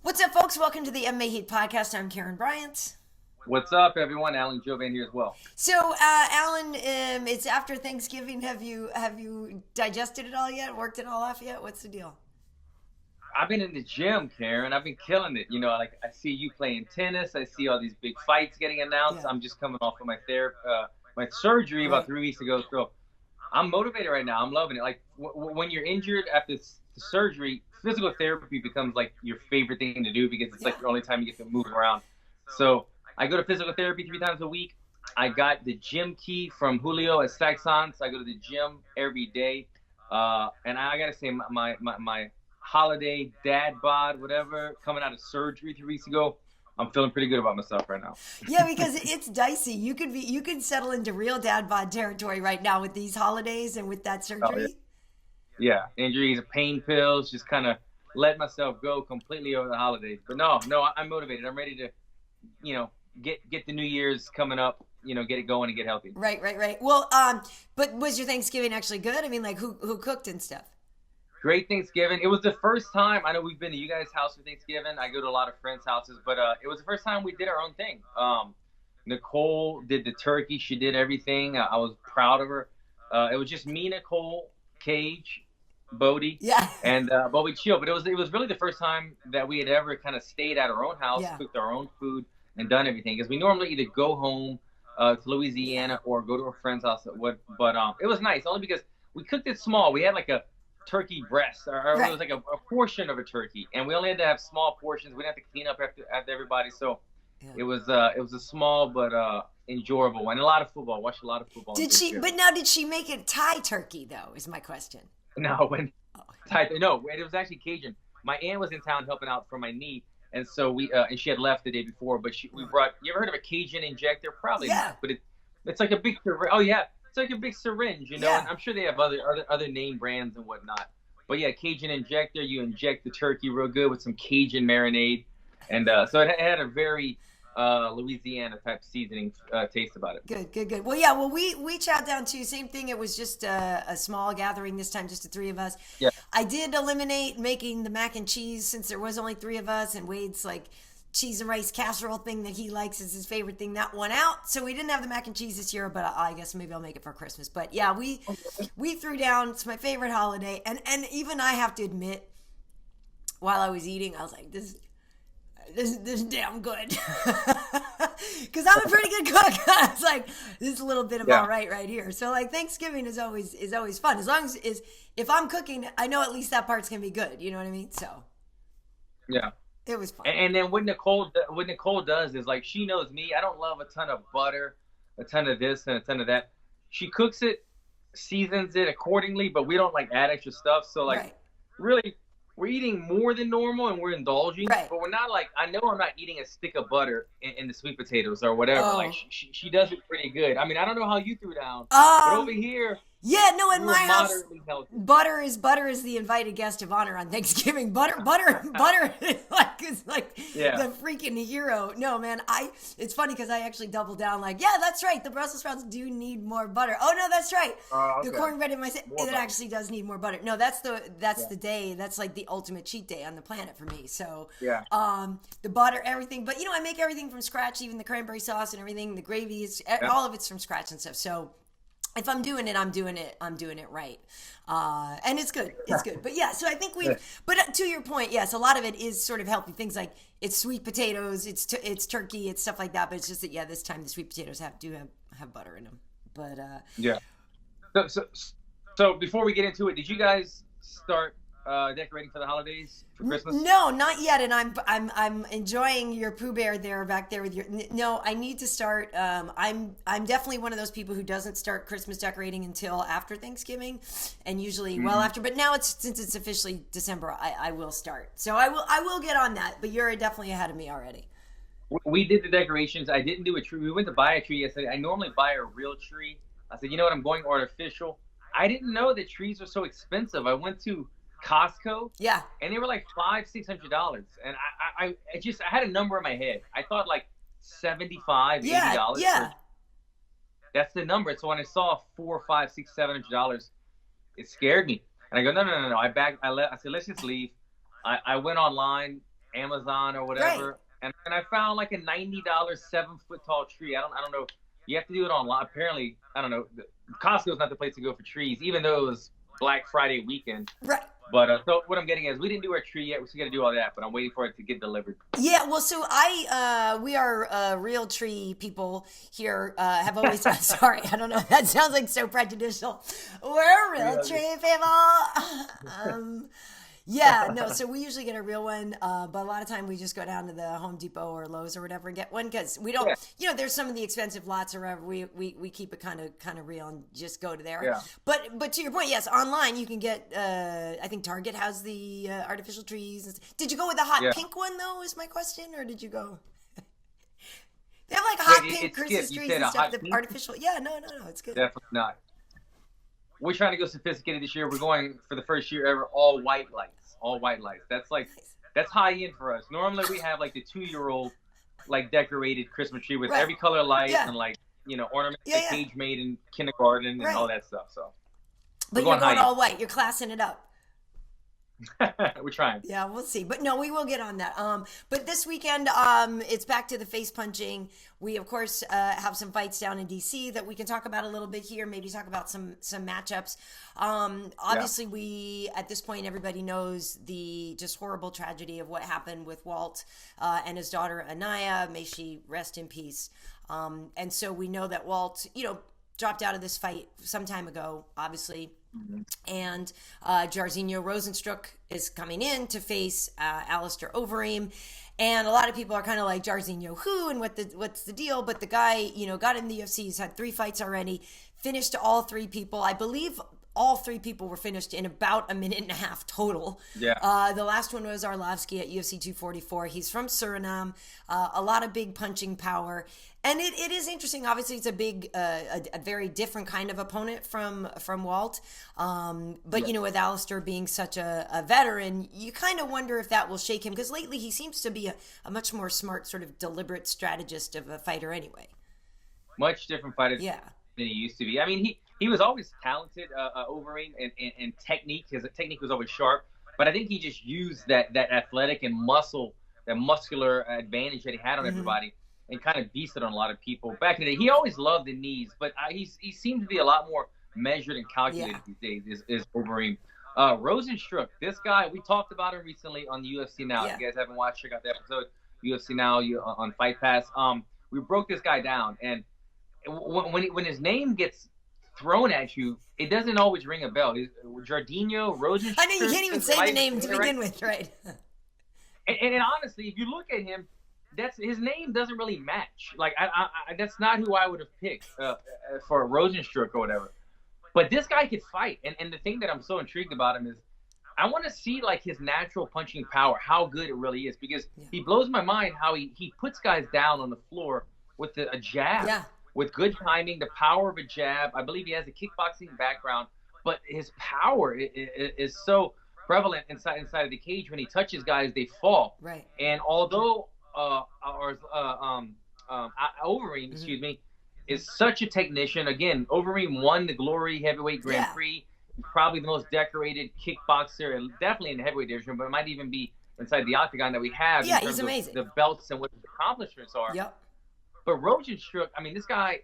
What's up, folks? Welcome to the MMA Heat podcast. I'm Karyn Bryant. What's up, everyone? Alan Jouban here as well. So, Alan, it's after Thanksgiving. Have you digested it all yet? Worked it all off yet? What's the deal? I've been in the gym, Karyn. I've been killing it. You know, like I see you playing tennis. I see all these big fights getting announced. Yeah. I'm just coming off of my surgery about 3 weeks ago. So I'm motivated right now. I'm loving it. Like when you're injured after the surgery, physical therapy becomes like your favorite thing to do because it's like the only time you get to move around. So I go to physical therapy 3 times a week. I got the gym key from Julio at Saxon, so I go to the gym every day. And I gotta say, my holiday dad bod, whatever, coming out of surgery 3 weeks ago, I'm feeling pretty good about myself right now. Yeah, because it's dicey. You could settle into real dad bod territory right now with these holidays and with that surgery. Oh, yeah. Yeah, injuries, pain pills, just kind of let myself go completely over the holidays. But no, I'm motivated. I'm ready to, get the New Year's coming up, get it going and get healthy. Right. Well, but was your Thanksgiving actually good? I mean, like who cooked and stuff? Great Thanksgiving. It was the first time, I know we've been to you guys' house for Thanksgiving. I go to a lot of friends' houses, but it was the first time we did our own thing. Nicole did the turkey. She did everything. I was proud of her. It was just me, Nicole, Cage, Bodie, and Bobby Chill. But it was really the first time that we had ever kind of stayed at our own house, cooked our own food, and done everything. Because we normally either go home to Louisiana or go to a friend's house. But it was nice only because we cooked it small. We had like a turkey breast, or it was like a portion of a turkey, and we only had to have small portions. We didn't have to clean up after everybody. So it was a small but enjoyable one. And a lot of football. Watched a lot of football. Did she make it Thai turkey though? Is my question. No, it was actually Cajun. My aunt was in town helping out for my knee, and so and she had left the day before. But we brought. You ever heard of a Cajun injector? Probably not, but it's like a big. Oh yeah, it's like a big syringe, And I'm sure they have other name brands and whatnot. But yeah, Cajun injector. You inject the turkey real good with some Cajun marinade, and so it had a very Louisiana type seasoning taste about it. Good. Well, we chowed down too. Same thing. It was just a small gathering this time, just the 3 of us. Yeah. I did eliminate making the mac and cheese since there was only 3 of us, and Wade's like cheese and rice casserole thing that he likes is his favorite thing. That won out, so we didn't have the mac and cheese this year. But I guess maybe I'll make it for Christmas. But yeah, we threw down. It's my favorite holiday, and even I have to admit, while I was eating, I was like, this is damn good. Because I'm a pretty good cook. I was like, this is a little bit of all right here. So like Thanksgiving is always fun. As long as if I'm cooking, I know at least that part's gonna be good. You know what I mean? So yeah, it was fun. And then what Nicole does is like she knows me. I don't love a ton of butter, a ton of this and a ton of that. She cooks it, seasons it accordingly, but we don't like add extra stuff. So like really. We're eating more than normal and we're indulging, but we're not like, I know I'm not eating a stick of butter in the sweet potatoes or whatever. Like she does it pretty good. I mean, I don't know how you threw down, but over here, in my house, butter is the invited guest of honor on Thanksgiving. Butter is like the freaking hero. No, man, it's funny because I actually doubled down like, yeah, that's right. The Brussels sprouts do need more butter. Oh no, that's right. The cornbread in my it actually does need more butter. No, that's the day. That's like the ultimate cheat day on the planet for me. So the butter, everything. But I make everything from scratch, even the cranberry sauce and everything. The gravy is all of it's from scratch and stuff. So if I'm doing it, I'm doing it right. And it's good. It's good. But yeah, so I think but to your point, yes, a lot of it is sort of healthy things like it's sweet potatoes, it's turkey, it's stuff like that. But it's just that, this time the sweet potatoes have butter in them. But So before we get into it, did you guys start decorating for the holidays for Christmas? No, not yet. And I'm enjoying your Pooh Bear back there with your. No, I need to start. I'm definitely one of those people who doesn't start Christmas decorating until after Thanksgiving, and usually well after. But now since it's officially December, I will start. So I will get on that. But you're definitely ahead of me already. We did the decorations. I didn't do a tree. We went to buy a tree yesterday. I normally buy a real tree. I said, you know what? I'm going artificial. I didn't know that trees were so expensive. I went to Costco, and they were like $500-$600, and I had a number in my head. I thought like $75-$80. That's the number. So when I saw $400, $500, $600, $700, it scared me. And I go, no. I said, let's just leave. I went online Amazon or whatever, and I found like a $90 7-foot tall tree. I don't know. You have to do it online. Apparently, I don't know. Costco's not the place to go for trees, even though it was Black Friday weekend. Right. But so what I'm getting is we didn't do our tree yet. We still got to do all that, but I'm waiting for it to get delivered. Yeah, well, so we are real tree people here. Have always sorry, I don't know. That sounds like so prejudicial. We're real tree people. Yeah, no, so we usually get a real one, but a lot of time we just go down to the Home Depot or Lowe's or whatever and get one because we don't, there's some of the expensive lots or whatever. We keep it kind of real and just go to there. Yeah. But to your point, yes, online you can get, I think Target has the artificial trees. Did you go with the hot pink one though, is my question, or did you go? They have like hot pink Christmas trees and stuff, the artificial. Yeah, no, it's good. Definitely not. We're trying to go sophisticated this year. We're going for the first year ever all white lights. That's high end for us. Normally we have like the 2-year-old like decorated Christmas tree with every color light and like ornaments that Paige made in kindergarten and all that stuff. So, but you're going all white. You're classing it up. We're trying. Yeah, we'll see. But no, we will get on that. But this weekend, it's back to the face punching. We of course have some fights down in DC that we can talk about a little bit here. Maybe talk about some matchups. Obviously, we at this point everybody knows the just horrible tragedy of what happened with Walt and his daughter Anaya. May she rest in peace. And so we know that Walt, dropped out of this fight some time ago, obviously. And Jairzinho Rozenstruik is coming in to face Alistair Overeem. And a lot of people are kind of like, Jairzinho who and what's the deal? But the guy, got in the UFC. He's had 3 fights already, finished all 3 people. I believe all 3 people were finished in about a minute and a half total. Yeah. The last one was Arlovsky at UFC 244. He's from Suriname. A lot of big punching power. And it is interesting. Obviously, it's a big, a very different kind of opponent from Walt. But, with Alistair being such a veteran, you kind of wonder if that will shake him. Because lately, he seems to be a much more smart, sort of deliberate strategist of a fighter anyway. Much different fighter than he used to be. I mean, he was always talented, Overeem, and technique. His technique was always sharp. But I think he just used that athletic and muscular advantage that he had on everybody and kind of beasted on a lot of people. Back in the day, he always loved the knees, but he seemed to be a lot more measured and calculated these days, is Overeem. Rozenstruik, this guy, we talked about him recently on the UFC Now. If you guys haven't watched, check out the episode, UFC Now on Fight Pass. We broke this guy down, and when his name gets thrown at you, it doesn't always ring a bell. Jairzinho, Rozenstruik. I know you can't even say the name to begin with, right? And honestly, if you look at him, his name doesn't really match. Like I that's not who I would have picked for Rozenstruik or whatever. But this guy could fight, and the thing that I'm so intrigued about him is I want to see like his natural punching power, how good it really is, because he blows my mind how he puts guys down on the floor with a jab. Yeah. With good timing, the power of a jab. I believe he has a kickboxing background, but his power is so prevalent inside of the cage. When he touches guys, they fall. Right. And although Overeem, excuse me, is such a technician. Again, Overeem won the Glory Heavyweight Grand Prix. Probably the most decorated kickboxer, and definitely in the heavyweight division, but it might even be inside the octagon that we have. Yeah, he's amazing. The belts and what his accomplishments are. Yep. But Rozenstruik, I mean, this guy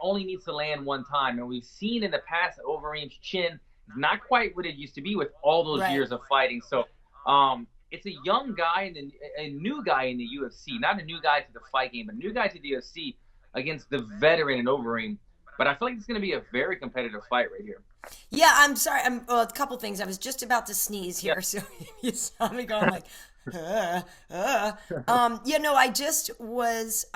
only needs to land one time, and we've seen in the past that Overeem's chin is not quite what it used to be with all those years of fighting. So, it's a young guy and a new guy in the UFC, not a new guy to the fight game, but a new guy to the UFC against the veteran in Overeem. But I feel like it's going to be a very competitive fight right here. Yeah, I'm sorry. A couple things. I was just about to sneeze here, so you saw me going like, I just was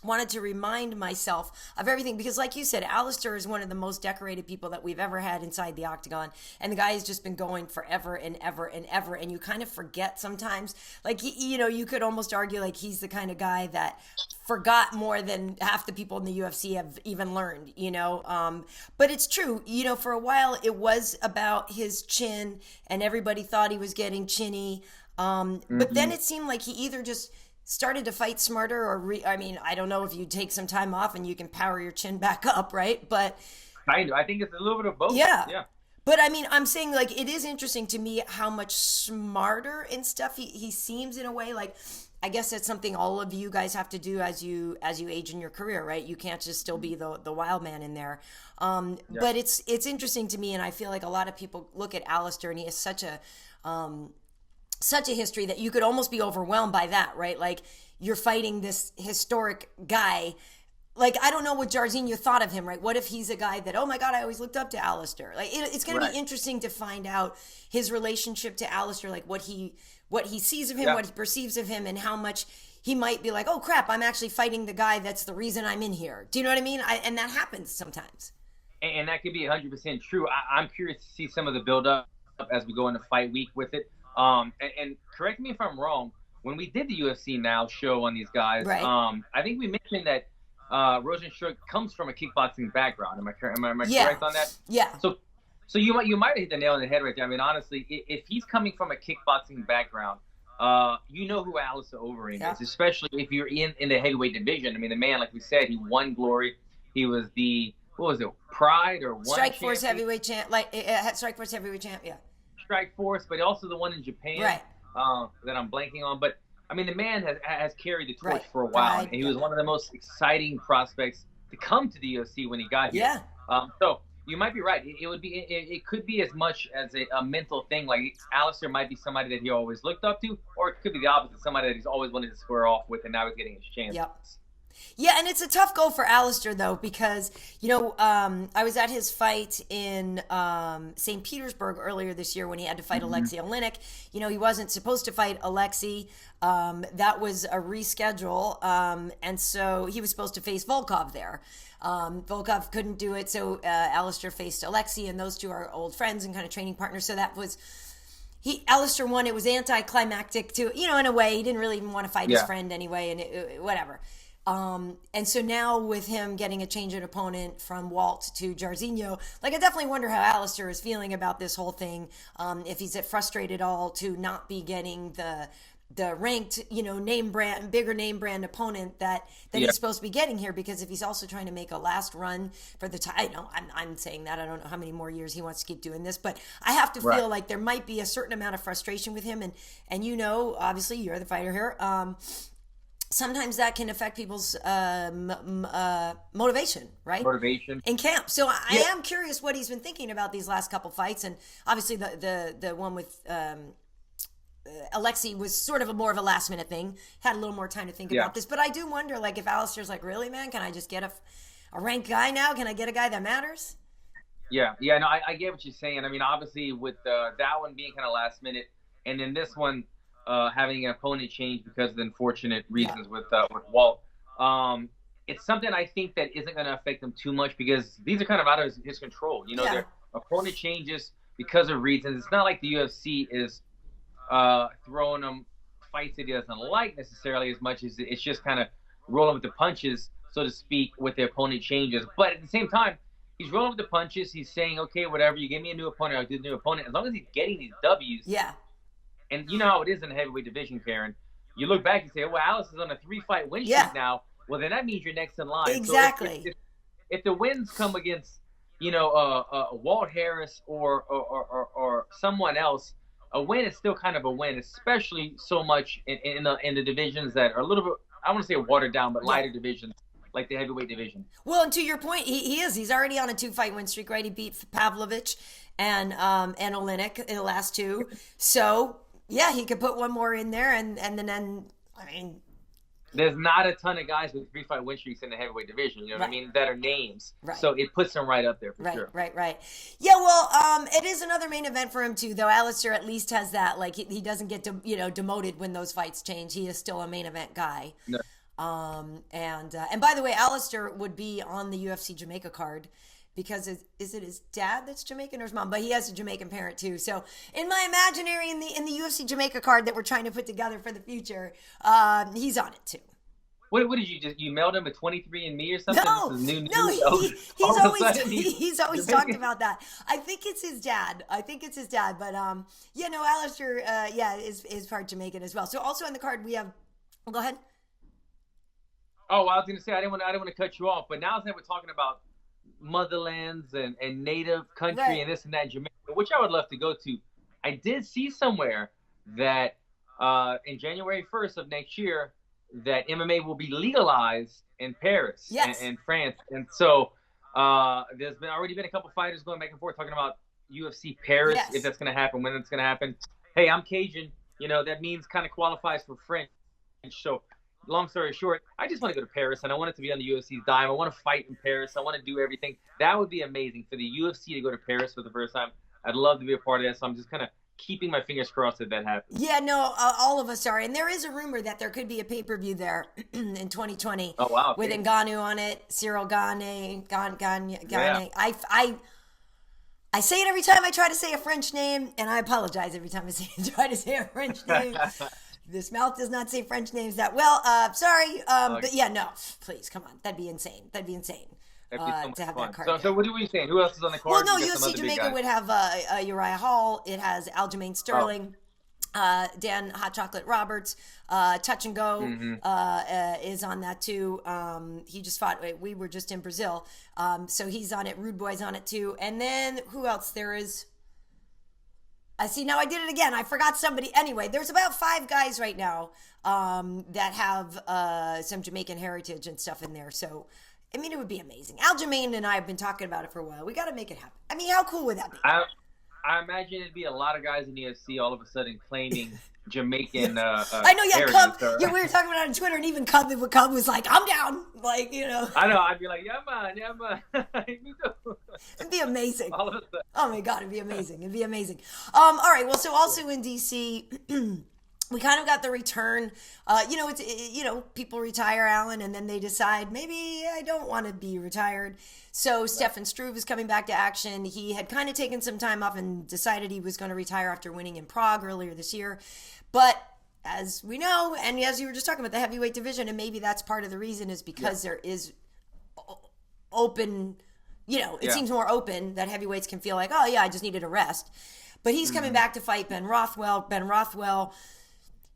wanted to remind myself of everything because, like you said, Alistair is one of the most decorated people that we've ever had inside the octagon, and the guy has just been going forever and ever and ever, and you kind of forget sometimes. Like, you could almost argue like he's the kind of guy that forgot more than half the people in the UFC have even learned, but it's true. For a while it was about his chin and everybody thought he was getting chinny. But then it seemed like he either just started to fight smarter or I don't know if you take some time off and you can power your chin back up, right? But I think it's a little bit of both. Yeah. But I mean, I'm saying like it is interesting to me how much smarter and stuff he seems in a way. Like, I guess that's something all of you guys have to do as you age in your career, right? You can't just still be the wild man in there. But it's interesting to me, and I feel like a lot of people look at Alistair, and he has such a history that you could almost be overwhelmed by that, right? Like, you're fighting this historic guy. Like, I don't know what Jairzinho thought of him, right? What if he's a guy that, oh my God, I always looked up to Alistair. Like, it's going to be interesting to find out his relationship to Alistair, like what he sees of him, what he perceives of him, and how much he might be like, oh crap, I'm actually fighting the guy that's the reason I'm in here. Do you know what I mean? And that happens sometimes. And that could be 100% true. I'm curious to see some of the build-up as we go into fight week with it. And correct me if I'm wrong, when we did the UFC Now show on these guys, right. I think we mentioned that Rozenstruik comes from a kickboxing background. Am I correct on that? Yeah. So you might have hit the nail on the head right there. I mean, honestly, if he's coming from a kickboxing background, you know who Alistair Overeem is, especially if you're in the heavyweight division. I mean, the man, like we said, he won glory. He was the, what was it, Pride or one Strikeforce heavyweight champ, Strikeforce heavyweight champ, yeah. Strikeforce, but also the one in Japan, right? That I'm blanking on, but. I mean, the man has carried the torch for a while, and he was one of the most exciting prospects to come to the UFC when he got here. Yeah. So you might be right. It could be as much as a mental thing. Like, Alistair might be somebody that he always looked up to, or it could be the opposite, somebody that he's always wanted to square off with, and now he's getting his chance. Yep. Yeah, and it's a tough goal for Alistair, though, because, I was at his fight in St. Petersburg earlier this year when he had to fight Alexei Oleinik. He wasn't supposed to fight Alexei. That was a reschedule, and so he was supposed to face Volkov there. Volkov couldn't do it, so Alistair faced Alexei, and those two are old friends and kind of training partners, so that was... Alistair won. It was anticlimactic, too. In a way, he didn't really even want to fight his friend anyway, and whatever. And so now with him getting a change in opponent from Walt to Jairzinho, like, I definitely wonder how Alistair is feeling about this whole thing. If he's frustrated at all to not be getting the ranked, bigger name brand opponent that he's supposed to be getting here, because if he's also trying to make a last run for the title, I'm saying that I don't know how many more years he wants to keep doing this, but I have to feel like there might be a certain amount of frustration with him, and obviously you're the fighter here. Sometimes that can affect people's motivation, right? Motivation in camp. So I am curious what he's been thinking about these last couple fights, and obviously the one with Alexei was sort of more of a last minute thing. Had a little more time to think about this, but I do wonder, like, if Alistair's like, really, man, can I just get a ranked guy now? Can I get a guy that matters? Yeah. No, I get what you're saying. I mean, obviously with that one being kind of last minute, and then this one. Having an opponent change because of the unfortunate reasons with Walt. It's something I think that isn't going to affect him too much, because these are kind of out of his control. Their opponent changes because of reasons. It's not like the UFC is throwing him fights that he doesn't like necessarily, as much as it's just kind of rolling with the punches, so to speak, with the opponent changes. But at the same time, he's rolling with the punches. He's saying, okay, whatever, you give me a new opponent, I'll do a new opponent. As long as he's getting these W's. Yeah. And you know how it is in the heavyweight division, Karyn. You look back and say, well, Alice is on a 3-fight win streak now. Well, then that means you're next in line. Exactly. So if the wins come against, Walt Harris or someone else, a win is still kind of a win, especially so much in the divisions that are a little bit, I want to say watered down, but lighter divisions, like the heavyweight division. Well, and to your point, he is. He's already on a 2-fight win streak, right? He beat Pavlovich and Oleinik in the last 2. So... yeah, he could put one more in there, and then, I mean... there's not a ton of guys with 3-fight win streaks in the heavyweight division, you know what I mean, that are names. Right. So it puts him right up there for sure. Right. Yeah, well, it is another main event for him, too, though. Alistair at least has that. Like, he doesn't get, demoted when those fights change. He is still a main event guy. No. And by the way, Alistair would be on the UFC Jamaica card, because is it his dad that's Jamaican or his mom? But he has a Jamaican parent too. So in my imaginary, in the UFC Jamaica card that we're trying to put together for the future, he's on it too. What did you mailed him a 23andMe or something? No, he's always talked about that. I think it's his dad. But Alistair, is part Jamaican as well. So also on the card we have. Well, go ahead. Oh, I was going to say I didn't want to cut you off, but now that we're talking about motherlands and native country and this and that in Jamaica, which I would love to go to. I did see somewhere that in January 1st of next year that MMA will be legalized in Paris and France. And so there's already been a couple fighters going back and forth talking about UFC Paris, if that's going to happen, when it's going to happen. Hey, I'm Cajun. That means kind of qualifies for French. So long story short, I just want to go to Paris, and I want it to be on the UFC's dime. I want to fight in Paris. I want to do everything. That would be amazing for the UFC to go to Paris for the first time. I'd love to be a part of that, so I'm just kind of keeping my fingers crossed that happens. Yeah, no, all of us are. And there is a rumor that there could be a pay-per-view there in 2020. Oh, wow. With Ngannou on it, Cyril Gane. I say it every time I try to say a French name, and I apologize every time I try to say a French name. This mouth does not say French names that well. Sorry. But yeah, no, please, come on. That'd be insane. That'd be so to have fun. that card. So what are we saying? Who else is on the card? Well, no, UFC Jamaica would have Uriah Hall. It has Aljamain Sterling. Dan Hot Chocolate Roberts, Touch and Go is on that too. He just fought. We were just in Brazil, so he's on it. Rude Boy's on it too. And then who else there is? I see. Now I did it again. I forgot somebody. Anyway, there's about 5 guys right now that have some Jamaican heritage and stuff in there. So, I mean, it would be amazing. Aljamain and I have been talking about it for a while. We got to make it happen. I mean, how cool would that be? I imagine it'd be a lot of guys in the UFC all of a sudden claiming Jamaican. I know, yeah, Cub. Yeah, we were talking about it on Twitter, and even Cub was like, "I'm down," like I know. I'd be like, "Yeah, man." Me too. It'd be amazing. All of a sudden. Oh my God, it'd be amazing. It'd be amazing. All right. Well, so also in DC. We kind of got the return. People retire, Alan, and then they decide, maybe I don't want to be retired. So Stefan Struve is coming back to action. He had kind of taken some time off and decided he was going to retire after winning in Prague earlier this year. But as we know, and as you were just talking about the heavyweight division, and maybe that's part of the reason is because there is open, it seems more open that heavyweights can feel like, oh yeah, I just needed a rest. But he's coming back to fight Ben Rothwell. Ben Rothwell,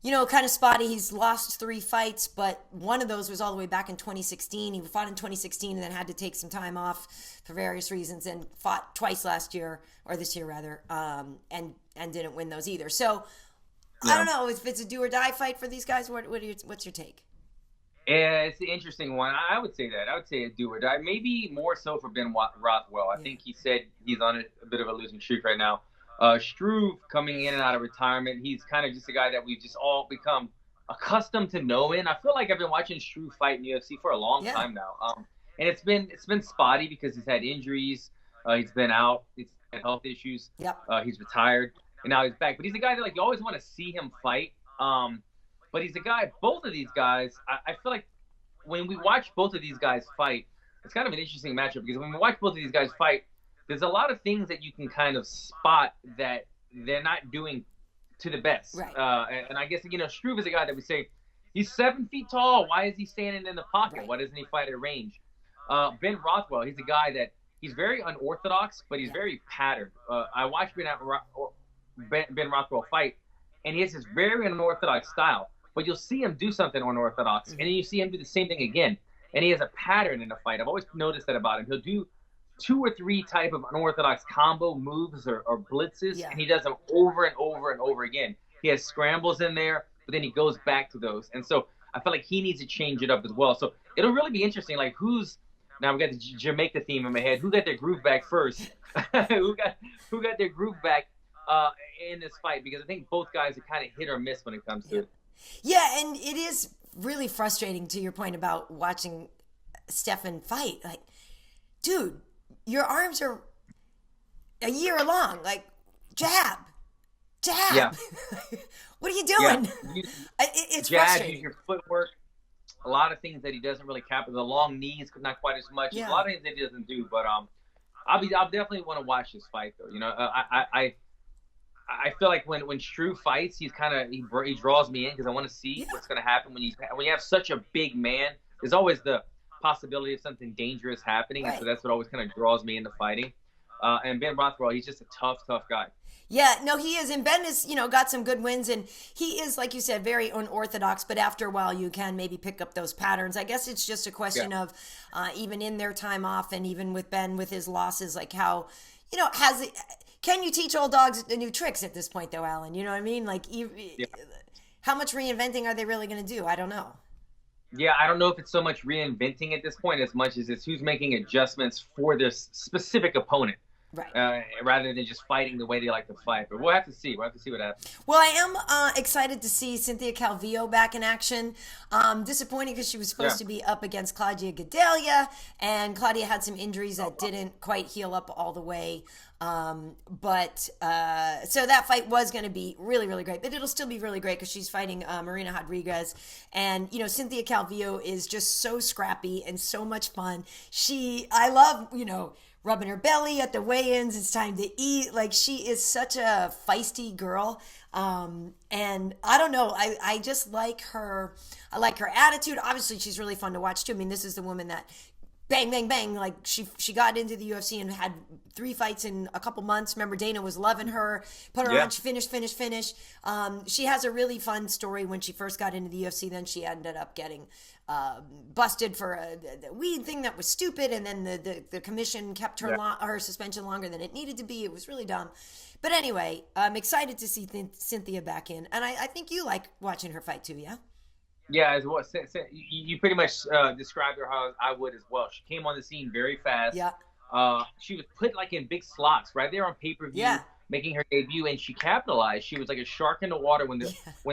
kind of spotty. He's lost 3 fights, but one of those was all the way back in 2016. He fought in 2016 and then had to take some time off for various reasons and fought twice last year, or this year rather, and didn't win those either. So I don't know if it's a do or die fight for these guys. What's your take? Yeah, it's an interesting one. I would say that. I would say a do or die. Maybe more so for Ben Rothwell. I think he said he's on a bit of a losing streak right now. Struve coming in and out of retirement, he's kind of just a guy that we've just all become accustomed to knowing. I feel like I've been watching Struve fight in the UFC for a long time now. And it's been spotty because he's had injuries. He's been out. He's had health issues. He's retired, and now he's back. But he's a guy that you always want to see him fight. But he's a guy. Both of these guys, I feel like when we watch both of these guys fight, it's kind of an interesting matchup because when we watch both of these guys fight, there's a lot of things that you can kind of spot that they're not doing to the best. Right. And I guess, Struve is a guy that we say, he's 7 feet tall. Why is he standing in the pocket? Right. Why doesn't he fight at range? Ben Rothwell, he's a guy that he's very unorthodox, but he's very patterned. I watched Ben Rothwell fight, and he has this very unorthodox style. But you'll see him do something unorthodox, and then you see him do the same thing again. And he has a pattern in the fight. I've always noticed that about him. He'll do 2 or 3 type of unorthodox combo moves or blitzes, and he does them over and over and over again. He has scrambles in there, but then he goes back to those. And so I feel like he needs to change it up as well. So it'll really be interesting, like now we got the Jamaica theme in my head. Who got their groove back first? who got their groove back in this fight? Because I think both guys are kind of hit or miss when it comes to it. Yeah, and it is really frustrating to your point about watching Stefan fight. Like, dude, your arms are a year long. Like, jab. Yeah. What are you doing? Yeah. It's frustrating. Your footwork, a lot of things that he doesn't really capture. The long knees, not quite as much. Yeah. A lot of things that he doesn't do. But I'll definitely want to watch this fight though. I feel like when Struve fights, he draws me in because I want to see what's going to happen when you have such a big man. There's always the possibility of something dangerous happening, and so that's what always kind of draws me into fighting. And Ben Rothwell, he's just a tough guy. Yeah, no, he is. And Ben is, got some good wins. And he is, like you said, very unorthodox. But after a while, you can maybe pick up those patterns. I guess it's just a question of even in their time off and even with Ben with his losses, like how, can you teach old dogs the new tricks at this point, though, Alan? You know what I mean? Like, how much reinventing are they really going to do? I don't know. Yeah, I don't know if it's so much reinventing at this point as much as it's who's making adjustments for this specific opponent. Right. Rather than just fighting the way they like to fight. But we'll have to see. We'll have to see what happens. Well, I am excited to see Cynthia Calvillo back in action. Disappointing because she was supposed to be up against Claudia Gadelha, and Claudia had some injuries that didn't quite heal up all the way. But so that fight was going to be really, really great. But it'll still be really great because she's fighting Marina Rodriguez. And, Cynthia Calvillo is just so scrappy and so much fun. I love, rubbing her belly at the weigh-ins. It's time to eat. Like, she is such a feisty girl. And I don't know. I just like her. I like her attitude. Obviously, she's really fun to watch, too. I mean, this is the woman that bang, bang, bang. Like, she got into the UFC and had 3 fights in a couple months. Remember, Dana was loving her. Put her on. She finished. She has a really fun story when she first got into the UFC. Then she ended up getting busted for the weed thing that was stupid, and then the commission kept her suspension longer than it needed to be. It was really dumb. But anyway, I'm excited to see Cynthia back in, and I think you like watching her fight too, yeah? Yeah, as what you pretty much described her how I would as well. She came on the scene very fast. Yeah. She was put like in big slots right there on pay-per-view, making her debut, and she capitalized. She was like a shark in the water. When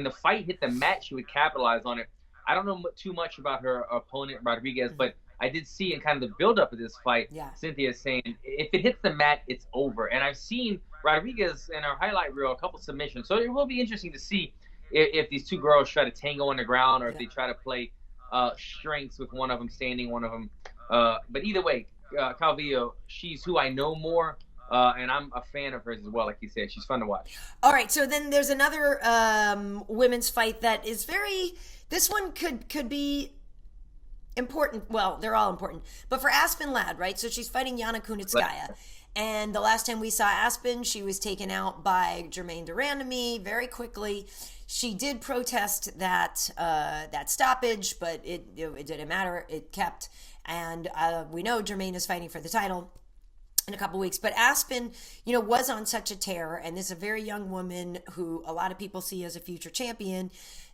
the fight hit the mat, she would capitalize on it. I don't know too much about her opponent, Rodriguez, but I did see in kind of the build-up of this fight, Cynthia saying, if it hits the mat, it's over. And I've seen Rodriguez in her highlight reel a couple submissions. So it will be interesting to see if these two girls try to tango on the ground or if they try to play strengths with one of them standing, one of them. But either way, Calvillo, she's who I know more. And I'm a fan of hers as well, like you said. She's fun to watch. All right, so then there's another women's fight that is very... This one could be important. Well, they're all important. But for Aspen Ladd, right? So she's fighting Yana Kunitskaya. And the last time we saw Aspen, she was taken out by Germaine de Randamie very quickly. She did protest that stoppage, but it didn't matter. It kept. And we know Germaine is fighting for the title in a couple weeks. But Aspen, was on such a tear. And this is a very young woman who a lot of people see as a future champion.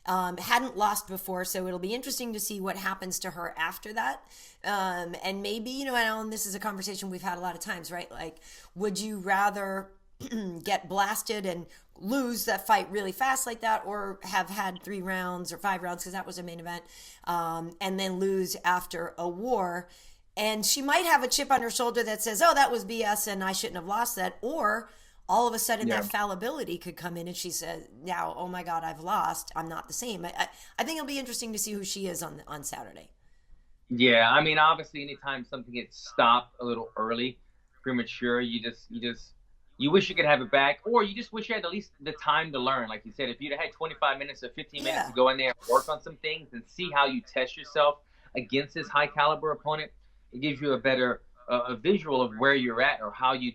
Hadn't lost before, so it'll be interesting to see what happens to her after that. And maybe, Alan, this is a conversation we've had a lot of times, right? Like, would you rather get blasted and lose that fight really fast like that, or have had 3 rounds or 5 rounds, because that was a main event, and then lose after a war? And she might have a chip on her shoulder that says, oh, that was BS and I shouldn't have lost that. Or all of a sudden that fallibility could come in and she said, now, oh my God, I've lost. I'm not the same. I think it'll be interesting to see who she is on Saturday. Yeah, I mean, obviously anytime something gets stopped a little early, premature, you wish you could have it back, or you just wish you had at least the time to learn. Like you said, if you'd had 25 minutes or 15 minutes to go in there and work on some things and see how you test yourself against this high caliber opponent, it gives you a better a visual of where you're at or how you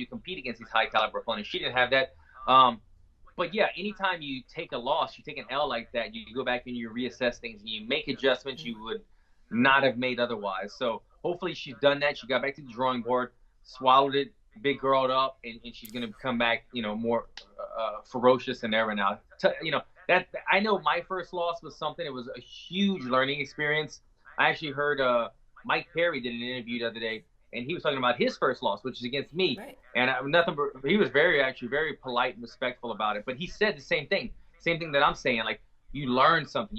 compete against these high caliber opponents. She didn't have that. But yeah, anytime you take a loss, you take an L like that, you go back and you reassess things and you make adjustments you would not have made otherwise. So hopefully she's done that. She got back to the drawing board, swallowed it, big girled up, and she's going to come back, more ferocious than ever now. That I know my first loss was something. It was a huge learning experience. I actually heard Mike Perry did an interview the other day, and he was talking about his first loss, which is against me. Right. And he was very polite and respectful about it. But he said the same thing that I'm saying. Like, you learn something.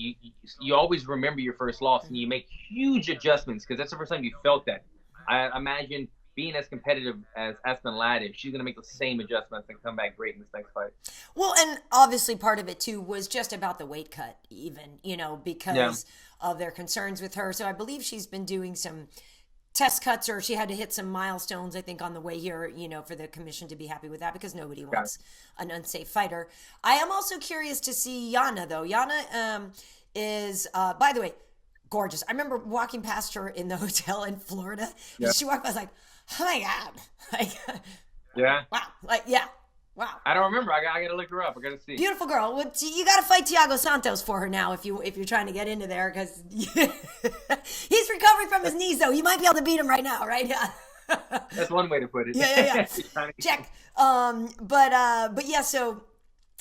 You always remember your first loss, and you make huge adjustments because that's the first time you felt that. I imagine being as competitive as Aspen Ladd is, she's going to make the same adjustments and come back great in this next fight. Well, and obviously part of it, too, was just about the weight cut even, because of their concerns with her. So I believe she's been doing some test cuts, or she had to hit some milestones, I think, on the way here, for the commission to be happy with that, because nobody wants an unsafe fighter. I am also curious to see Yana, though. Yana is, by the way, gorgeous. I remember walking past her in the hotel in Florida. And she walked by, I was like, Oh my God. Like, yeah. Wow. Like, yeah. Wow. I don't remember. I gotta look her up. I gotta see. Beautiful girl. Well, you gotta fight Thiago Santos for her now if you're trying to get into there, because he's recovering from his knees, though. You might be able to beat him right now, right? Yeah. That's one way to put it. Yeah. Check. But yeah. So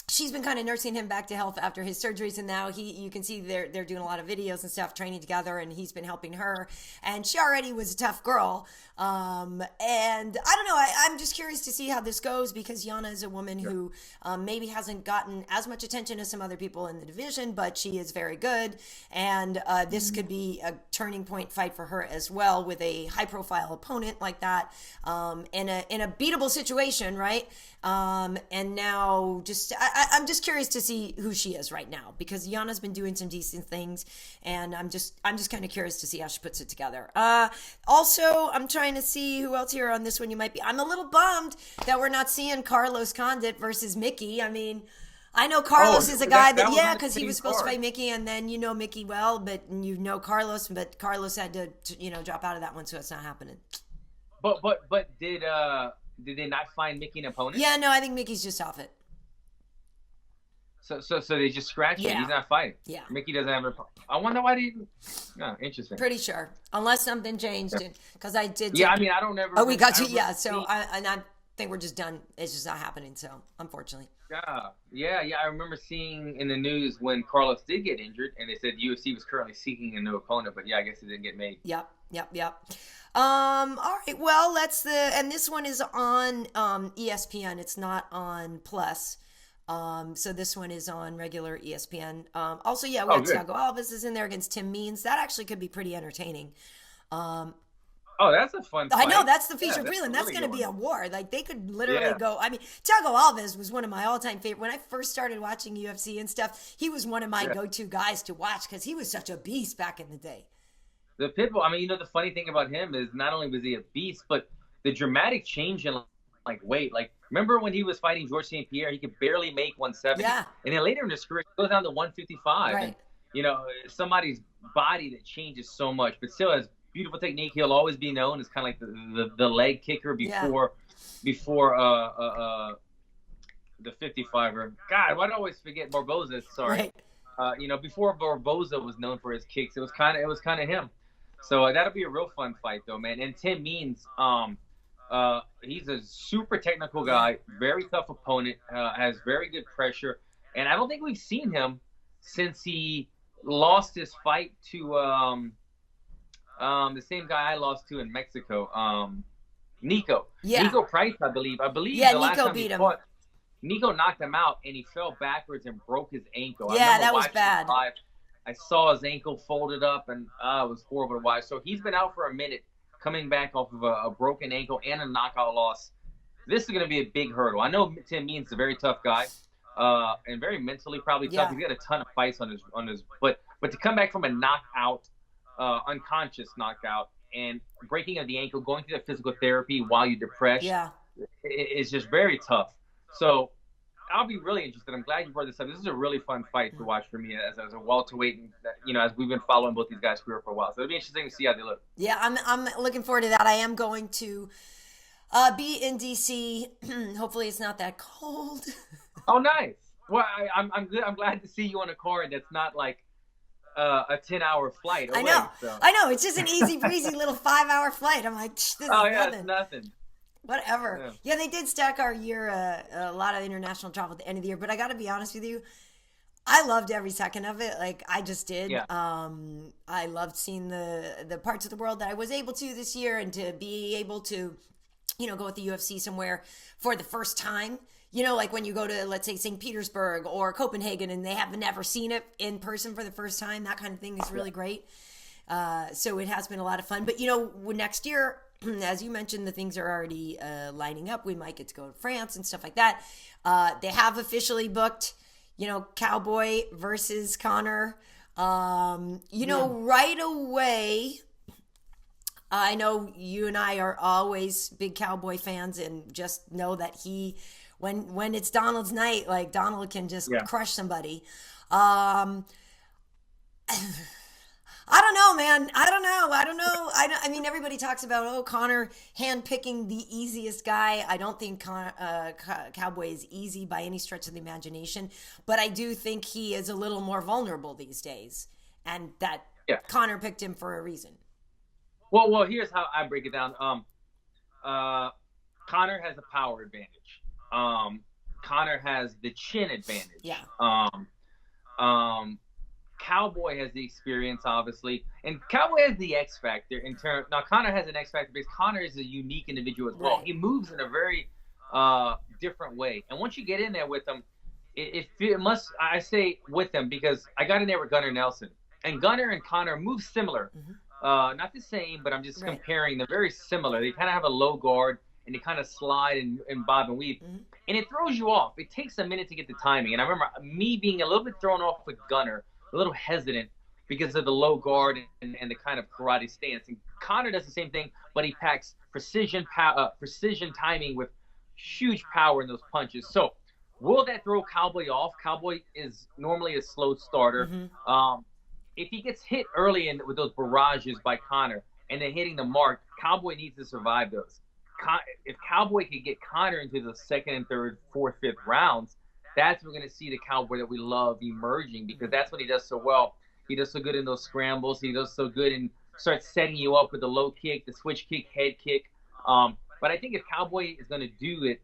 she's been kind of nursing him back to health after his surgeries, and now you can see they're doing a lot of videos and stuff, training together, and he's been helping her. And she already was a tough girl. And I don't know. I'm just curious to see how this goes, because Yana is a woman who maybe hasn't gotten as much attention as some other people in the division, but she is very good. And this could be a turning point fight for her as well, with a high profile opponent like that, in a beatable situation, right? And now I'm just curious to see who she is right now, because Yana's been doing some decent things, and I'm just kind of curious to see how she puts it together. Also, I'm trying to see who else here on this one you might be. I'm a little bummed that we're not seeing Carlos Condit versus Mickey. I mean, I know Carlos is a guy because he was supposed to fight Mickey, and then you know Mickey well, but you know Carlos, but Carlos had to drop out of that one, so it's not happening. But did they not find Mickey an opponent? Yeah, no, I think Mickey's just off it. So they just scratched it. He's not fighting. Yeah. Mickey doesn't have a. I wonder why they didn't. No, interesting. Pretty sure, unless something changed, because I did. Yeah, I mean, I don't ever. Oh, we got you. Yeah, so I think we're just done. It's just not happening. So unfortunately. Yeah. I remember seeing in the news when Carlos did get injured, and they said UFC was currently seeking a new opponent, but yeah, I guess it didn't get made. Yep. All right. Well, and this one is on ESPN. It's not on Plus. So this one is on regular ESPN. Also, we got Thiago Alves is in there against Tim Means. That actually could be pretty entertaining. That's a fun fight. I know, that's the feature prelim. That's going to be a war. Like, they could literally go. I mean, Thiago Alves was one of my all-time favorite. When I first started watching UFC and stuff, he was one of my go-to guys to watch, because he was such a beast back in the day. The Pitbull, I mean, the funny thing about him is not only was he a beast, but the dramatic change in weight. Like, remember when he was fighting George St. Pierre, he could barely make 170. Yeah. And then later in his career, he goes down to 155. Right. And, somebody's body that changes so much, but still has beautiful technique. He'll always be known as kind of like the leg kicker before the 55er. God, why do I always forget Barboza? Sorry. Right. Before Barboza was known for his kicks, it was kind of him. So that'll be a real fun fight, though, man. And Tim Means, he's a super technical guy, very tough opponent, has very good pressure, and I don't think we've seen him since he lost his fight to the same guy I lost to in Mexico, Nico. Yeah. Nico Price, I believe. Yeah, the last Nico time beat him. Fought, Nico knocked him out, and he fell backwards and broke his ankle. Yeah, that was bad. I saw his ankle folded up, and it was horrible to watch. So he's been out for a minute, coming back off of a broken ankle and a knockout loss. This is going to be a big hurdle. I know Tim Means is a very tough guy, and very mentally probably tough. He's got a ton of fights on his, but to come back from a knockout, unconscious knockout, and breaking of the ankle, going through that physical therapy while you're depressed, it's just very tough. So I'll be really interested. I'm glad you brought this up. This is a really fun fight to watch for me as a welterweight, and as we've been following both these guys' career for a while. So it'll be interesting to see how they look. Yeah, I'm looking forward to that. I am going to be in DC. Hopefully it's not that cold. Oh, nice. Well, I'm good. I'm glad to see you on a card that's not like a 10-hour flight away. I know. It's just an easy breezy little 5-hour flight. I'm like, this is nothing. It's nothing. Whatever. Yeah, they did stack our year, a lot of international travel at the end of the year. But I got to be honest with you, I loved every second of it. Like, I just did. Yeah. I loved seeing the parts of the world that I was able to this year, and to be able to, go with the UFC somewhere for the first time. Like when you go to, let's say, St. Petersburg or Copenhagen, and they have never seen it in person for the first time. That kind of thing is really great. So it has been a lot of fun. But, next year, as you mentioned, the things are already lining up. We might get to go to France and stuff like that. They have officially booked, Cowboy versus Conor. Right away, I know you and I are always big Cowboy fans, and just know that when it's Donald's night, like, Donald can just crush somebody. I don't know, man. I don't know. I mean, everybody talks about, Conor handpicking the easiest guy. I don't think Cowboy is easy by any stretch of the imagination, but I do think he is a little more vulnerable these days, and that Conor picked him for a reason. Well, here's how I break it down. Conor has a power advantage. Conor has the chin advantage. Yeah. Cowboy has the experience, obviously, and Cowboy has the X factor in terms. Now, Conor has an X factor because Conor is a unique individual as well. Right. He moves in a very different way, and once you get in there with him, it must. I say with him because I got in there with Gunnar Nelson, and Gunnar and Conor move similar, not the same, but I'm just comparing. They're very similar. They kind of have a low guard, and they kind of slide and bob and weave, and it throws you off. It takes a minute to get the timing, and I remember me being a little bit thrown off with Gunnar. A little hesitant because of the low guard and the kind of karate stance. And Conor does the same thing, but he packs precision timing with huge power in those punches. So will that throw Cowboy off? Cowboy is normally a slow starter. If he gets hit early with those barrages by Conor and then hitting the mark, Cowboy needs to survive those. If Cowboy could get Conor into the second and third, fourth, fifth rounds, that's when we're going to see the Cowboy that we love emerging, because that's what he does so well. He does so good in those scrambles. He does so good and starts setting you up with the low kick, the switch kick, head kick. But I think if Cowboy is going to do it,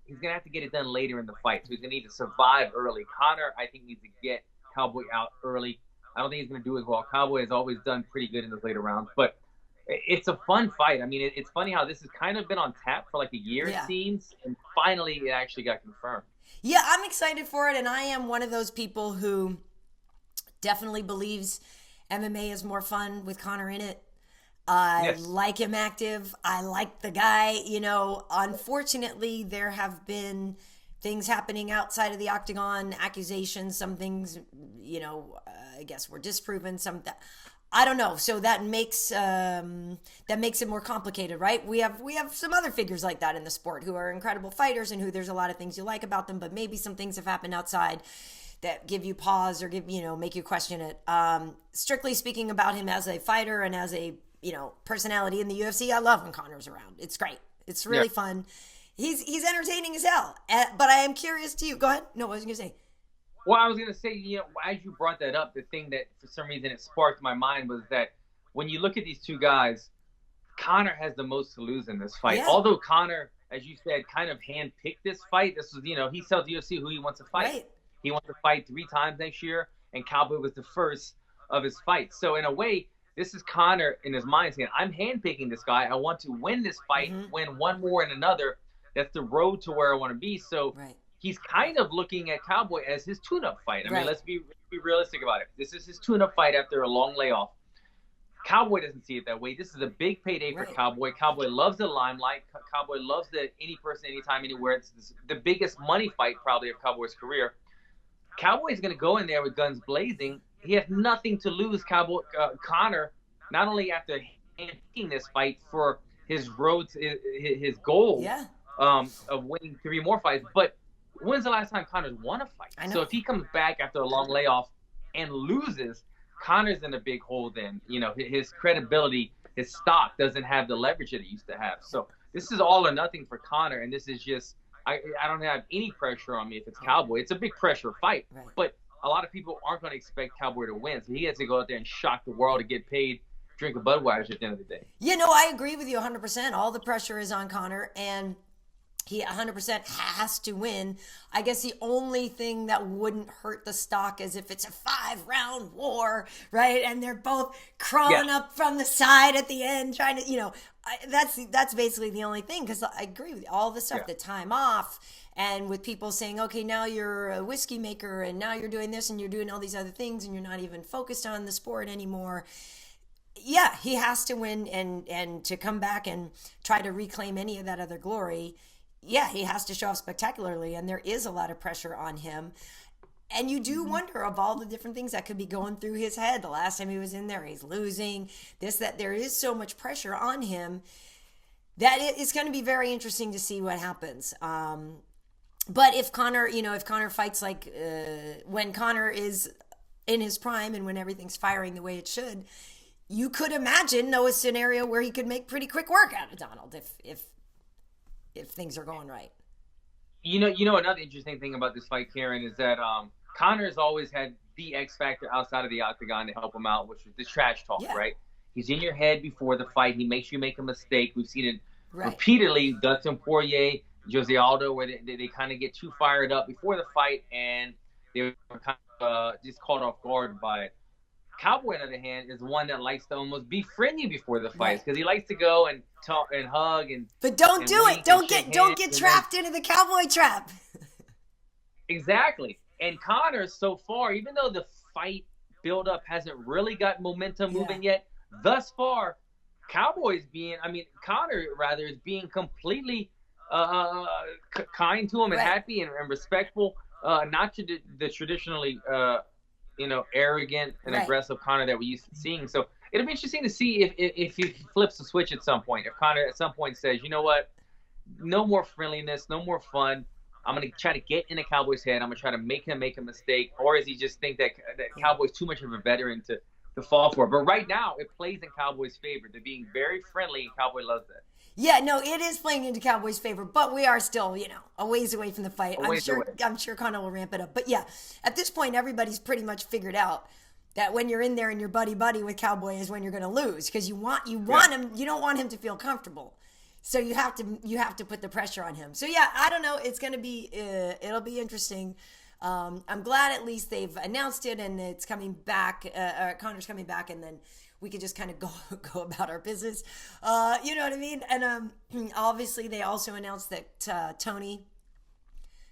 he's going to have to get it done later in the fight. So he's going to need to survive early. Conor, I think, needs to get Cowboy out early. I don't think he's going to do as well. Cowboy has always done pretty good in those later rounds. But it's a fun fight. I mean, it's funny how this has kind of been on tap for like a year, it seems. And finally, it actually got confirmed. Yeah, I'm excited for it, and I am one of those people who definitely believes MMA is more fun with Conor in it. I like him active. I like the guy. Unfortunately, there have been things happening outside of the octagon, accusations, some things, I guess were disproven, some I don't know. So that makes it more complicated, right? We have some other figures like that in the sport who are incredible fighters and who there's a lot of things you like about them, but maybe some things have happened outside that give you pause or make you question it. Strictly speaking about him as a fighter and as a personality in the UFC, I love when Conor's around. It's great. It's really fun. He's entertaining as hell. But I am curious to you. Go ahead. No, what was I going to say? Well, I was going to say, as you brought that up, the thing that for some reason it sparked my mind was that when you look at these two guys, Conor has the most to lose in this fight. Yeah. Although Conor, as you said, kind of handpicked this fight. This was, he tells the UFC who he wants to fight. Right. He wants to fight 3 times next year, and Cowboy was the first of his fights. So in a way, this is Conor in his mind saying, I'm handpicking this guy. I want to win this fight, win one more and another. That's the road to where I want to be. So he's kind of looking at Cowboy as his tune-up fight. I mean, let's be realistic about it. This is his tune-up fight after a long layoff. Cowboy doesn't see it that way. This is a big payday for Cowboy. Cowboy loves the limelight. Cowboy loves the any person, anytime, anywhere. It's the biggest money fight probably of Cowboy's career. Cowboy's going to go in there with guns blazing. He has nothing to lose. Conor, not only after handing this fight for his road to his goal of winning 3 more fights, but when's the last time Conor's won a fight? So if he comes back after a long layoff and loses, Conor's in a big hole then. His credibility, his stock doesn't have the leverage that it used to have. So this is all or nothing for Conor, and this is just I don't have any pressure on me if it's Cowboy. It's a big pressure fight, but a lot of people aren't going to expect Cowboy to win. So he has to go out there and shock the world to get paid, drink a Budweiser at the end of the day. I agree with you 100%. All the pressure is on Conor, and he 100% has to win. I guess the only thing that wouldn't hurt the stock is if it's a 5-round war, right? And they're both crawling up from the side at the end, trying to, that's basically the only thing. Because I agree with you. All the stuff, the time off, and with people saying, okay, now you're a whiskey maker, and now you're doing this, and you're doing all these other things, and you're not even focused on the sport anymore. Yeah, he has to win, and to come back and try to reclaim any of that other glory. Yeah, he has to show off spectacularly, and there is a lot of pressure on him. And you do wonder of all the different things that could be going through his head. The last time he was in there, he's losing, that. There is so much pressure on him that it's going to be very interesting to see what happens. But if Conor fights when Conor is in his prime and when everything's firing the way it should, you could imagine a scenario where he could make pretty quick work out of Donald if things are going right. You know, another interesting thing about this fight, Karyn, is that Conor's always had the X factor outside of the octagon to help him out, which is the trash talk, right? He's in your head before the fight. He makes you make a mistake. We've seen it repeatedly. Dustin Poirier, Jose Aldo, where they kind of get too fired up before the fight, and they were kind of just caught off guard by it. Cowboy, on the other hand, is one that likes to almost befriend you before the fights because he likes to go and talk and hug and. But don't do it. Don't get trapped into the Cowboy trap. Exactly. And Conor, so far, even though the fight build-up hasn't really got momentum moving yet, thus far, Conor is being completely kind to him and happy and respectful, not to the traditionally, arrogant and aggressive Conor that we used to seeing. So it'll be interesting to see if he flips the switch at some point. If Conor at some point says, you know what, no more friendliness, no more fun. I'm going to try to get in the Cowboy's head. I'm going to try to make him make a mistake. Or does he just think that Cowboy's too much of a veteran to fall for? But right now, it plays in Cowboy's favor. They're being very friendly, and Cowboy loves that. Yeah, no, it is playing into Cowboy's favor, but we are still, a ways away from the fight. I'm sure Conor will ramp it up. But yeah, at this point, everybody's pretty much figured out that when you're in there and you're buddy with Cowboy is when you're going to lose because you want him. You don't want him to feel comfortable. So you have to put the pressure on him. So yeah, I don't know. It's gonna be it'll be interesting. I'm glad at least they've announced it and it's coming back. Conor's coming back, and then we could just kind of go about our business. You know what I mean? And obviously they also announced that Tony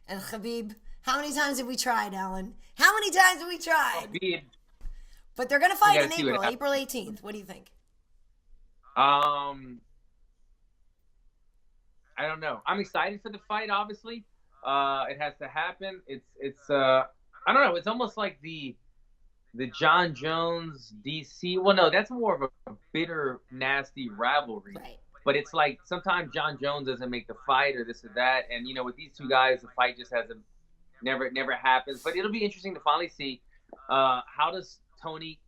and Khabib. How many times have we tried, Alan? How many times have we tried? But they're gonna fight in April 18th. What do you think? I don't know. I'm excited for the fight, obviously. It has to happen. It's I don't know. It's almost like the John Jones DC. Well, no, that's more of a bitter, nasty rivalry. Right. But it's like sometimes John Jones doesn't make the fight or this or that. And, with these two guys, the fight just never happens. But it'll be interesting to finally see how does Tony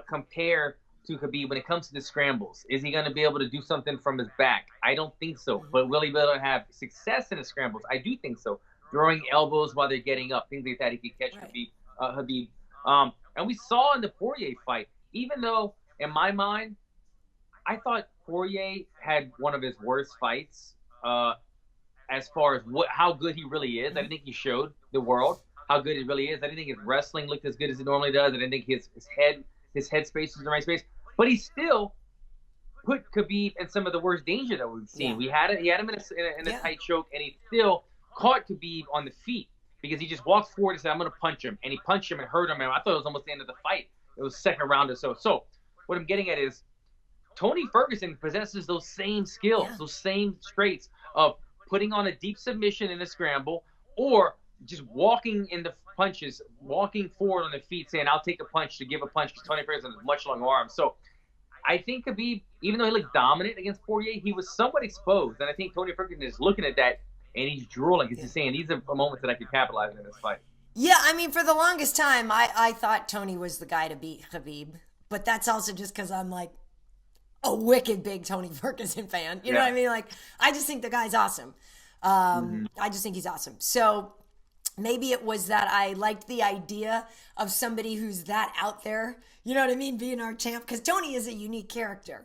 compare to Khabib when it comes to the scrambles. Is he going to be able to do something from his back? I don't think so. But will he be able to have success in the scrambles? I do think so. Throwing elbows while they're getting up, things like that. He could catch Khabib. And we saw in the Poirier fight, even though in my mind, I thought Poirier had one of his worst fights as far as how good he really is. I didn't think he showed the world how good he really is. I didn't think his wrestling looked as good as it normally does. I didn't think his headspace was in the right space. But he still put Khabib in some of the worst danger that we've seen. He had him in a tight choke, and he still caught Khabib on the feet because he just walked forward and said, I'm going to punch him. And he punched him and hurt him. And I thought it was almost the end of the fight. It was second round or so. So what I'm getting at is Tony Ferguson possesses those same skills, those same traits of putting on a deep submission in a scramble or just walking in the punches, walking forward on the feet, saying, I'll take a punch to give a punch because Tony Ferguson has much longer arms. So I think Khabib, even though he looked dominant against Poirier, he was somewhat exposed. And I think Tony Ferguson is looking at that, and he's drooling. He's saying, these are moments that I could capitalize in this fight. Yeah, I mean, for the longest time, I thought Tony was the guy to beat Khabib. But that's also just because I'm like a wicked big Tony Ferguson fan. You know what I mean? Like, I just think the guy's awesome. I just think he's awesome. So maybe it was that I liked the idea of somebody who's that out there, you know what I mean, being our champ. Because Tony is a unique character.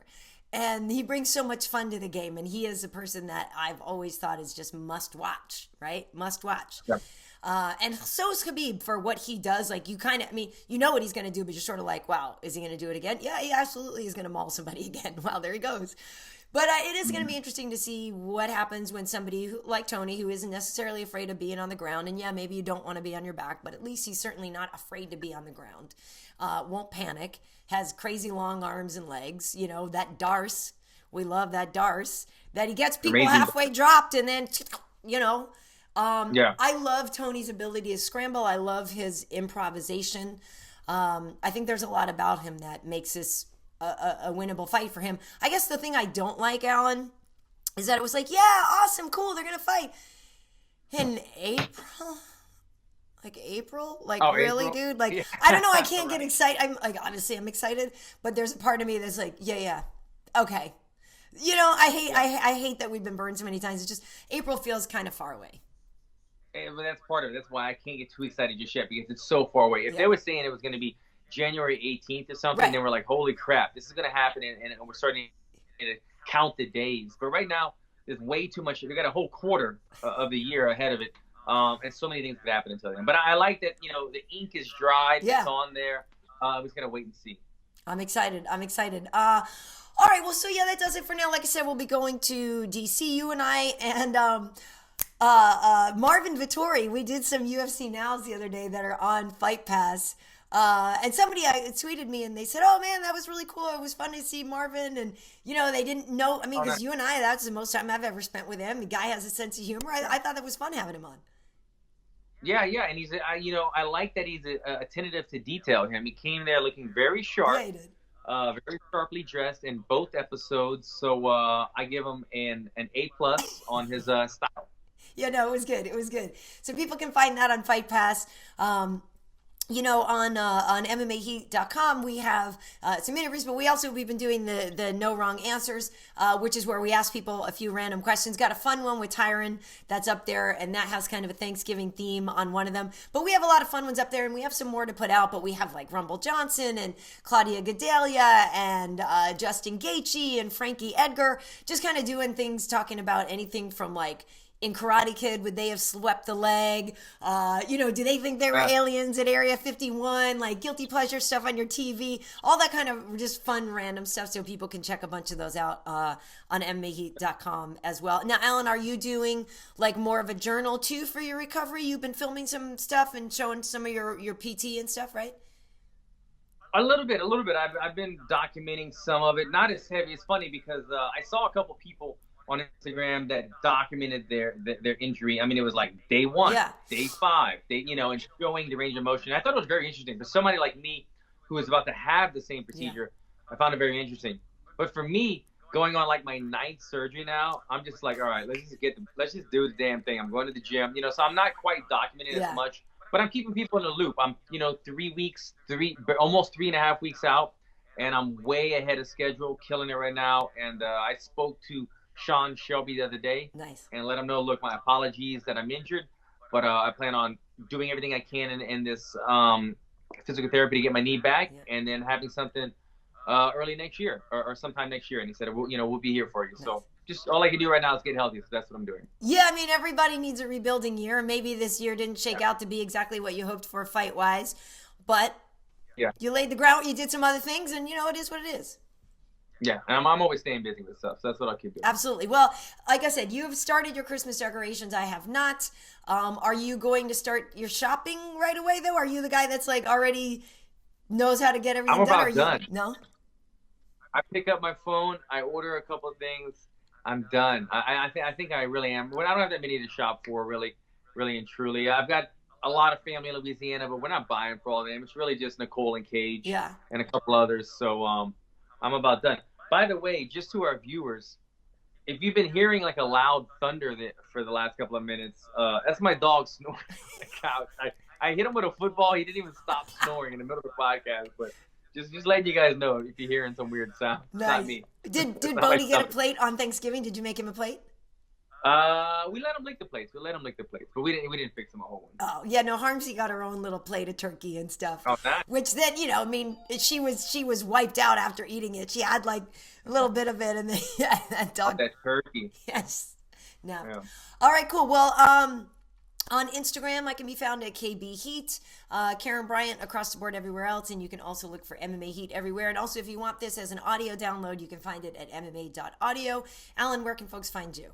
And he brings so much fun to the game. And he is a person that I've always thought is just must watch, right? Must watch. Yep. And so is Khabib for what he does. Like, you kind of, I mean, you know what he's going to do, but you're sort of like, wow, is he going to do it again? Yeah, he absolutely is going to maul somebody again. Wow, there he goes. But it is going to be interesting to see what happens when somebody like Tony, who isn't necessarily afraid of being on the ground, and yeah, maybe you don't want to be on your back, but at least he's certainly not afraid to be on the ground, won't panic, has crazy long arms and legs, you know, that Darce, we love that Darce, that he gets people halfway dropped and then, you know. I love Tony's ability to scramble. I love his improvisation. I think there's a lot about him that makes this a winnable fight for him. I guess the thing I don't like, Alan, is that it was like, yeah, awesome, cool, they're going to fight in April. Like April? Like, Oh, really, April? dude? Like, Yeah. I don't know. I can't get excited. I'm like, honestly, I'm excited, but there's a part of me that's like, yeah, okay. You know, I hate that we've been burned so many times. It's just April feels kind of far away. But that's part of it. That's why I can't get too excited just yet because it's so far away. If they were saying it was going to be January 18th or something, Right. then we're like, holy crap, this is going to happen, and we're starting to count the days. But right now, there's way too much. We got a whole quarter of the year ahead of it, and so many things could happen until then. But I like that, you know, the ink is dried. Yeah. It's on there. I'm just going to wait and see. I'm excited. All right, well, so yeah, that does it for now. Like I said, we'll be going to DC, you and I, and Marvin Vittori. We did some UFC Nows the other day that are on Fight Pass. And somebody tweeted me and they said, oh man, that was really cool. It was fun to see Marvin. And, you know, they didn't know. I mean, because you and I, that's the most time I've ever spent with him. The guy has a sense of humor. I thought that was fun having him on. Yeah, and he's, I like that he's attentive to detail. Him, he came there looking very sharp. Yeah, he did. Very sharply dressed in both episodes. So I give him an A+ on his style. Yeah, no, it was good. It was good. So people can find that on Fight Pass. You know, on MMAHeat.com, we have some interviews, but we've been doing the No Wrong Answers, which is where we ask people a few random questions. Got a fun one with Karyn that's up there, and that has kind of a Thanksgiving theme on one of them. But we have a lot of fun ones up there, and we have some more to put out, but we have like Rumble Johnson and Claudia Gadelia and Justin Gaethje and Frankie Edgar, just kind of doing things, talking about anything from like, in Karate Kid, would they have swept the leg? You know, do they think they were aliens at Area 51? Like guilty pleasure stuff on your TV, all that kind of just fun, random stuff. So people can check a bunch of those out on MMAHeat.com as well. Now, Alan, are you doing like more of a journal too for your recovery? You've been filming some stuff and showing some of your PT and stuff, right? A little bit. I've been documenting some of it. Not as heavy. It's funny because I saw a couple people on Instagram that documented their injury. I mean, it was like day 1, day 5, and showing the range of motion. I thought it was very interesting. For somebody like me who was about to have the same procedure, I found it very interesting. But for me, going on like my 9th surgery now, I'm just like, all right, let's just do the damn thing. I'm going to the gym, so I'm not quite documenting as much, but I'm keeping people in the loop. I'm, 3 weeks, almost 3.5 weeks out, and I'm way ahead of schedule, killing it right now. And I spoke to Sean Shelby the other day. Nice. And let him know, look, my apologies that I'm injured, but I plan on doing everything I can in this physical therapy to get my knee back, and then having something early next year or sometime next year. And he said, we'll be here for you. Nice. So just all I can do right now is get healthy. So that's what I'm doing. Yeah, I mean, everybody needs a rebuilding year. Maybe this year didn't shake out to be exactly what you hoped for fight-wise, but you laid the ground, you did some other things, and it is what it is. Yeah, and I'm always staying busy with stuff, so that's what I'll keep doing. Absolutely. Well, like I said, you've started your Christmas decorations. I have not. Are you going to start your shopping right away, though? Are you the guy that's like already knows how to get everything done? I'm about done. No? I pick up my phone. I order a couple of things. I'm done. I think I really am. I don't have that many to shop for, really and truly. I've got a lot of family in Louisiana, but we're not buying for all of them. It's really just Nicole and Cage and a couple others. So I'm about done. By the way, just to our viewers, if you've been hearing like a loud thunder for the last couple of minutes, that's my dog snoring on the couch. I hit him with a football. He didn't even stop snoring in the middle of the podcast. But just letting you guys know if you're hearing some weird sound. Nice. It's not me. Did Bodie get a plate on Thanksgiving? Did you make him a plate? We let him lick the plates. But we didn't fix him a whole one. Oh yeah, no, Harmsy got her own little plate of turkey and stuff. Oh, nice. Which then, I mean, she was wiped out after eating it. She had like a little bit of it, and then that dog. Oh, that turkey. Yes. No. Yeah. All right, cool. Well, on Instagram, I can be found at KB Heat, Karyn Bryant across the board everywhere else, and you can also look for MMA Heat everywhere. And also, if you want this as an audio download, you can find it at MMA.audio. Alan, where can folks find you?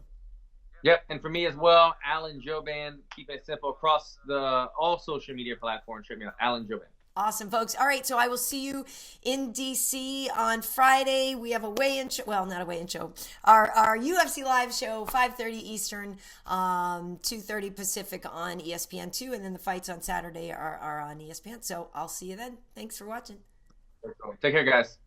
Yep, and for me as well, Alan Jouban. Keep it simple across all social media platforms. Check me out, Alan Jouban. Awesome, folks. All right, so I will see you in DC on Friday. We have a weigh-in show. Well, not a weigh-in show. Our UFC live show, 5:30 Eastern, 2:30 Pacific on ESPN2, and then the fights on Saturday are on ESPN. So I'll see you then. Thanks for watching. Take care, guys.